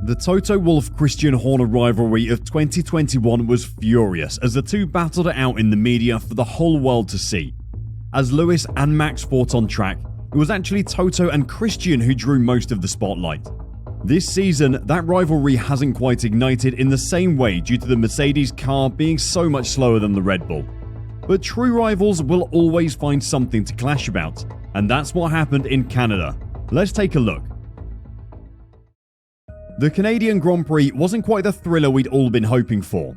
The Toto Wolff-Christian Horner rivalry of 2021 was furious as the two battled it out in the media for the whole world to see. As Lewis and Max fought on track, it was actually Toto and Christian who drew most of the spotlight. This season, that rivalry hasn't quite ignited in the same way due to the Mercedes car being so much slower than the Red Bull. But true rivals will always find something to clash about, and that's what happened in Canada. Let's take a look. The Canadian Grand Prix wasn't quite the thriller we'd all been hoping for.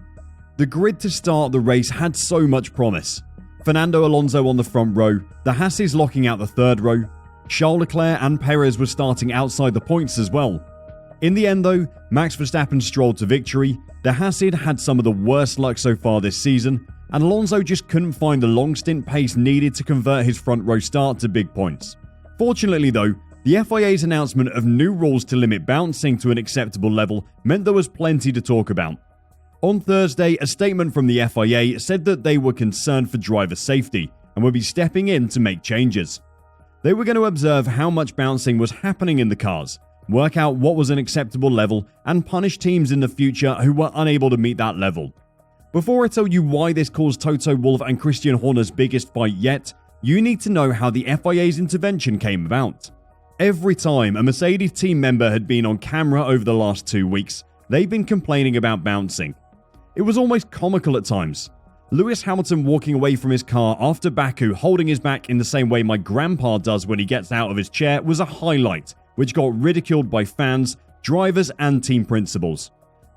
The grid to start the race had so much promise. Fernando Alonso on the front row, the Hasses locking out the third row, Charles Leclerc and Perez were starting outside the points as well. In the end though, Max Verstappen strolled to victory, the Hasid had some of the worst luck so far this season, and Alonso just couldn't find the long stint pace needed to convert his front row start to big points. Fortunately though, the FIA's announcement of new rules to limit bouncing to an acceptable level meant there was plenty to talk about. On Thursday, a statement from the FIA said that they were concerned for driver safety and would be stepping in to make changes. They were going to observe how much bouncing was happening in the cars, work out what was an acceptable level, and punish teams in the future who were unable to meet that level. Before I tell you why this caused Toto Wolff and Christian Horner's biggest fight yet, you need to know how the FIA's intervention came about. Every time a Mercedes team member had been on camera over the last 2 weeks, they've been complaining about bouncing. It was almost comical at times. Lewis Hamilton walking away from his car after Baku holding his back in the same way my grandpa does when he gets out of his chair was a highlight, which got ridiculed by fans, drivers and team principals.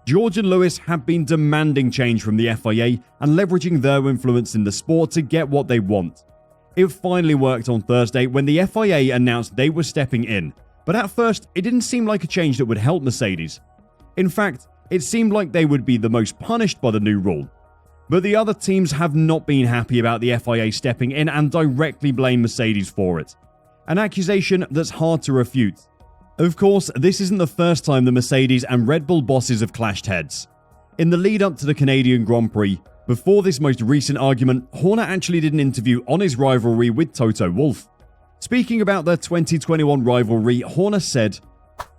George and Lewis have been demanding change from the FIA and leveraging their influence in the sport to get what they want. It finally worked on Thursday when the FIA announced they were stepping in, but at first it didn't seem like a change that would help Mercedes. In fact, it seemed like they would be the most punished by the new rule. But the other teams have not been happy about the FIA stepping in and directly blame Mercedes for it. An accusation that's hard to refute. Of course, this isn't the first time the Mercedes and Red Bull bosses have clashed heads. In the lead up to the Canadian Grand Prix, before this most recent argument, Horner actually did an interview on his rivalry with Toto Wolff. Speaking about their 2021 rivalry, Horner said,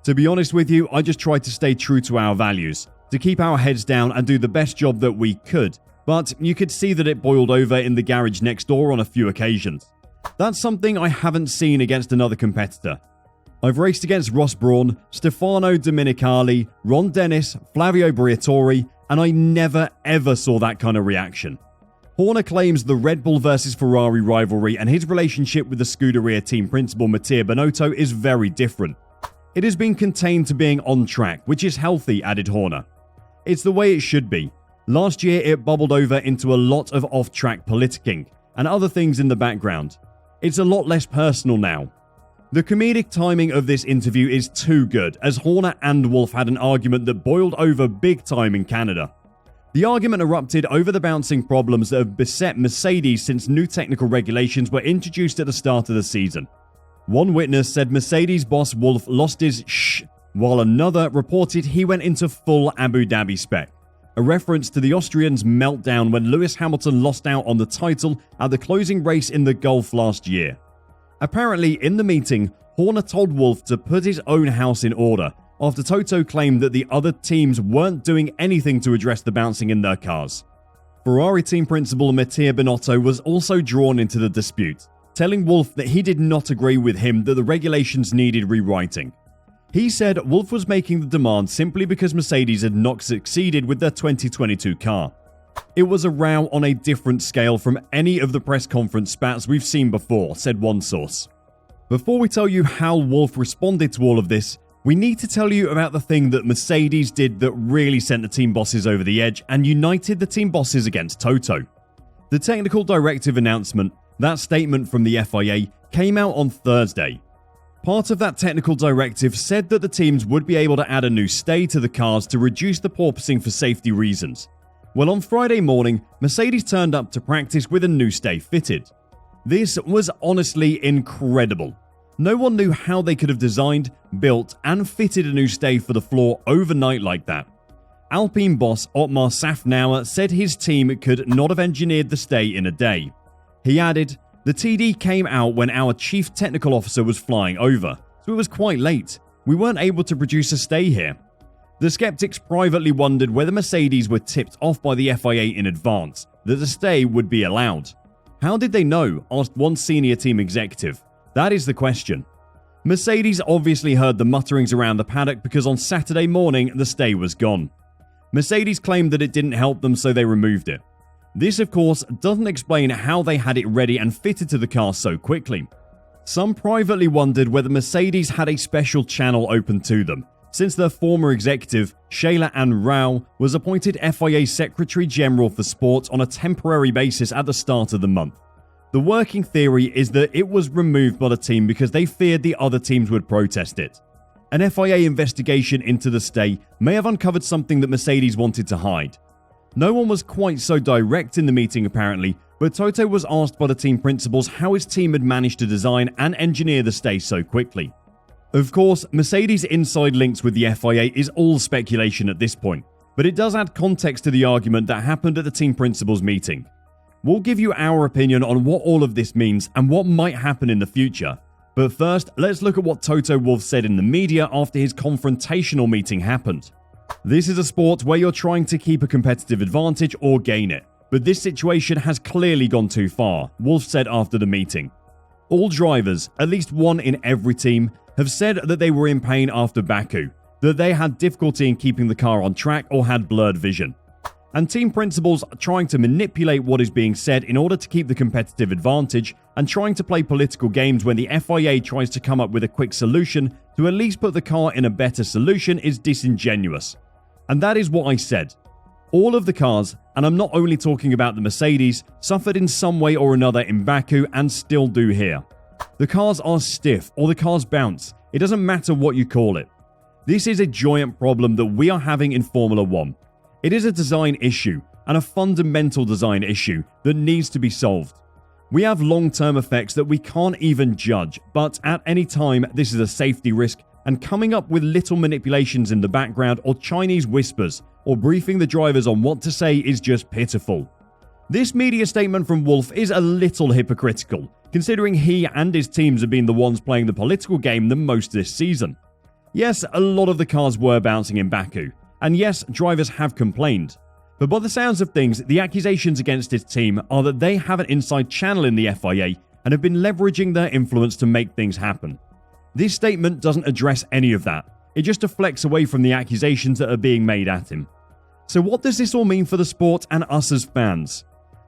"To be honest with you, I just tried to stay true to our values, to keep our heads down and do the best job that we could, but you could see that it boiled over in the garage next door on a few occasions. That's something I haven't seen against another competitor. I've raced against Ross Brawn, Stefano Domenicali, Ron Dennis, Flavio Briatore, and I never ever saw that kind of reaction." Horner claims the Red Bull versus Ferrari rivalry and his relationship with the Scuderia team principal Mattia Binotto is very different. It has been contained to being on track, which is healthy, added Horner. It's the way it should be. Last year it bubbled over into a lot of off-track politicking and other things in the background. It's a lot less personal now. The comedic timing of this interview is too good, as Horner and Wolff had an argument that boiled over big time in Canada. The argument erupted over the bouncing problems that have beset Mercedes since new technical regulations were introduced at the start of the season. One witness said Mercedes boss Wolff lost his shh, while another reported he went into full Abu Dhabi spec, a reference to the Austrian's meltdown when Lewis Hamilton lost out on the title at the closing race in the Gulf last year. Apparently, in the meeting, Horner told Wolff to put his own house in order after Toto claimed that the other teams weren't doing anything to address the bouncing in their cars. Ferrari team principal Mattia Binotto was also drawn into the dispute, telling Wolff that he did not agree with him that the regulations needed rewriting. He said Wolff was making the demand simply because Mercedes had not succeeded with their 2022 car. It was a row on a different scale from any of the press conference spats we've seen before, said one source. Before we tell you how Wolff responded to all of this, we need to tell you about the thing that Mercedes did that really sent the team bosses over the edge and united the team bosses against Toto. The technical directive announcement, that statement from the FIA, came out on Thursday. Part of that technical directive said that the teams would be able to add a new stay to the cars to reduce the porpoising for safety reasons. Well, on Friday morning, Mercedes turned up to practice with a new stay fitted. This was honestly incredible. No one knew how they could have designed, built, and fitted a new stay for the floor overnight like that. Alpine boss Otmar Safnauer said his team could not have engineered the stay in a day. He added, "The TD came out when our chief technical officer was flying over, so it was quite late. We weren't able to produce a stay here. The skeptics privately wondered whether Mercedes were tipped off by the FIA in advance that the stay would be allowed. How did they know? Asked one senior team executive. That is the question. Mercedes obviously heard the mutterings around the paddock because on Saturday morning the stay was gone. Mercedes claimed that it didn't help them, so they removed it. This, of course, doesn't explain how they had it ready and fitted to the car so quickly. Some privately wondered whether Mercedes had a special channel open to them, since their former executive, Shayla Ann Rao, was appointed FIA Secretary General for Sport on a temporary basis at the start of the month. The working theory is that it was removed by the team because they feared the other teams would protest it. An FIA investigation into the stay may have uncovered something that Mercedes wanted to hide. No one was quite so direct in the meeting apparently, but Toto was asked by the team principals how his team had managed to design and engineer the stay so quickly. Of course, Mercedes' inside links with the FIA is all speculation at this point, but it does add context to the argument that happened at the team principals meeting. We'll give you our opinion on what all of this means and what might happen in the future. But first, let's look at what Toto Wolff said in the media after his confrontational meeting happened. This is a sport where you're trying to keep a competitive advantage or gain it, but this situation has clearly gone too far, Wolff said after the meeting. All drivers, at least one in every team, have said that they were in pain after Baku, that they had difficulty in keeping the car on track or had blurred vision. And team principals are trying to manipulate what is being said in order to keep the competitive advantage and trying to play political games when the FIA tries to come up with a quick solution to at least put the car in a better solution is disingenuous. And that is what I said. All of the cars, and I'm not only talking about the Mercedes, suffered in some way or another in Baku and still do here. The cars are stiff or the cars bounce. It doesn't matter what you call it. This is a giant problem that we are having in Formula 1. It is a design issue and a fundamental design issue that needs to be solved. We have long-term effects that we can't even judge, but at any time this is a safety risk, and coming up with little manipulations in the background or Chinese whispers or briefing the drivers on what to say is just pitiful. This media statement from Wolff is a little hypocritical, considering he and his teams have been the ones playing the political game the most this season. Yes, a lot of the cars were bouncing in Baku, and yes, drivers have complained. But by the sounds of things, the accusations against his team are that they have an inside channel in the FIA and have been leveraging their influence to make things happen. This statement doesn't address any of that. It just deflects away from the accusations that are being made at him. So what does this all mean for the sport and us as fans?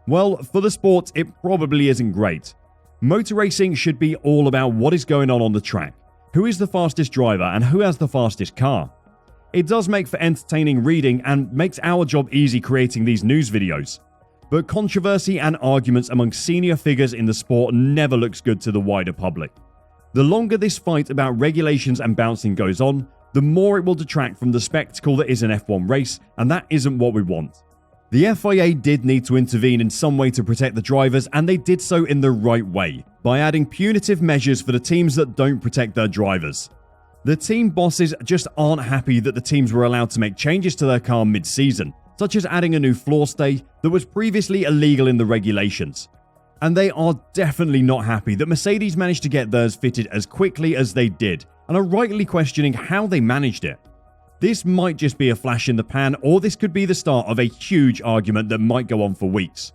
Well, for the sport, it probably isn't great. Motor racing should be all about what is going on the track, who is the fastest driver and who has the fastest car. It does make for entertaining reading and makes our job easy creating these news videos. But controversy and arguments among senior figures in the sport never looks good to the wider public. The longer this fight about regulations and bouncing goes on, the more it will detract from the spectacle that is an F1 race, and that isn't what we want. The FIA did need to intervene in some way to protect the drivers, and they did so in the right way, by adding punitive measures for the teams that don't protect their drivers. The team bosses just aren't happy that the teams were allowed to make changes to their car mid-season, such as adding a new floor stay that was previously illegal in the regulations. And they are definitely not happy that Mercedes managed to get theirs fitted as quickly as they did, and are rightly questioning how they managed it. This might just be a flash in the pan, or this could be the start of a huge argument that might go on for weeks.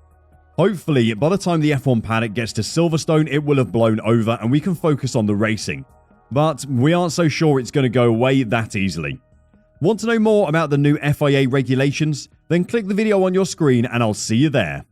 Hopefully, by the time the F1 paddock gets to Silverstone, it will have blown over and we can focus on the racing. But we aren't so sure it's going to go away that easily. Want to know more about the new FIA regulations? Then click the video on your screen and I'll see you there.